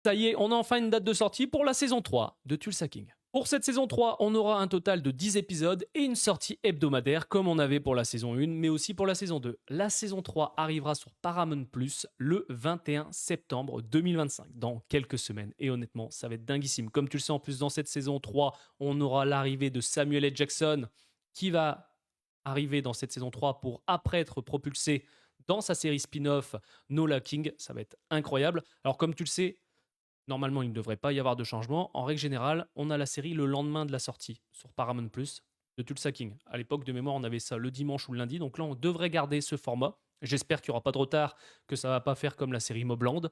Ça y est, on a enfin une date de sortie pour la saison 3 de Tulsa King. Pour cette saison 3, on aura un total de 10 épisodes et une sortie hebdomadaire comme on avait pour la saison 1, mais aussi pour la saison 2. La saison 3 arrivera sur Paramount Plus le 21 septembre 2025, dans quelques semaines. Et honnêtement, ça va être dinguissime. Comme tu le sais, en plus, dans cette saison 3, on aura l'arrivée de Samuel L. Jackson qui va arriver dans cette saison 3 pour après être propulsé dans sa série spin-off Nola King. Ça va être incroyable. Alors comme tu le sais, normalement, il ne devrait pas y avoir de changement. En règle générale, on a la série le lendemain de la sortie sur Paramount Plus de Tulsa King. À l'époque, de mémoire, on avait ça le dimanche ou le lundi. Donc là, on devrait garder ce format. J'espère qu'il n'y aura pas de retard, que ça ne va pas faire comme la série Mobland.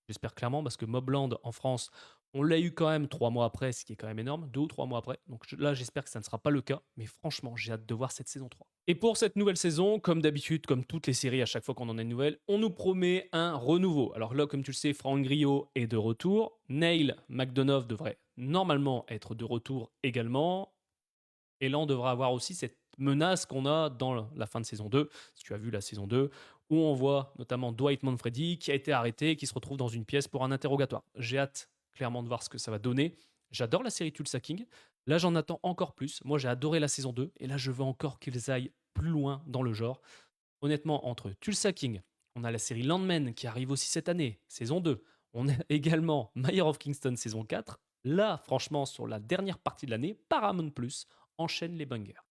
J'espère clairement, parce que Mobland en France, on l'a eu quand même 3 mois après, ce qui est quand même énorme, 2 ou 3 mois après. Donc là, j'espère que ça ne sera pas le cas. Mais franchement, j'ai hâte de voir cette saison 3. Et pour cette nouvelle saison, comme d'habitude, comme toutes les séries, à chaque fois qu'on en a une nouvelle, on nous promet un renouveau. Alors là, comme tu le sais, Franck Grillo est de retour. Neil McDonough devrait normalement être de retour également. Et là, on devra avoir aussi cette menace qu'on a dans la fin de saison 2, si tu as vu la saison 2, où on voit notamment Dwight Manfredi qui a été arrêté et qui se retrouve dans une pièce pour un interrogatoire. J'ai hâte clairement de voir ce que ça va donner. J'adore la série Tulsa King. Là, j'en attends encore plus. Moi, j'ai adoré la saison 2 et là, je veux encore qu'ils aillent plus loin dans le genre. Honnêtement, entre Tulsa King, on a la série Landman qui arrive aussi cette année, saison 2. On a également Mayor of Kingston saison 4. Là, franchement, sur la dernière partie de l'année, Paramount Plus enchaîne les bangers.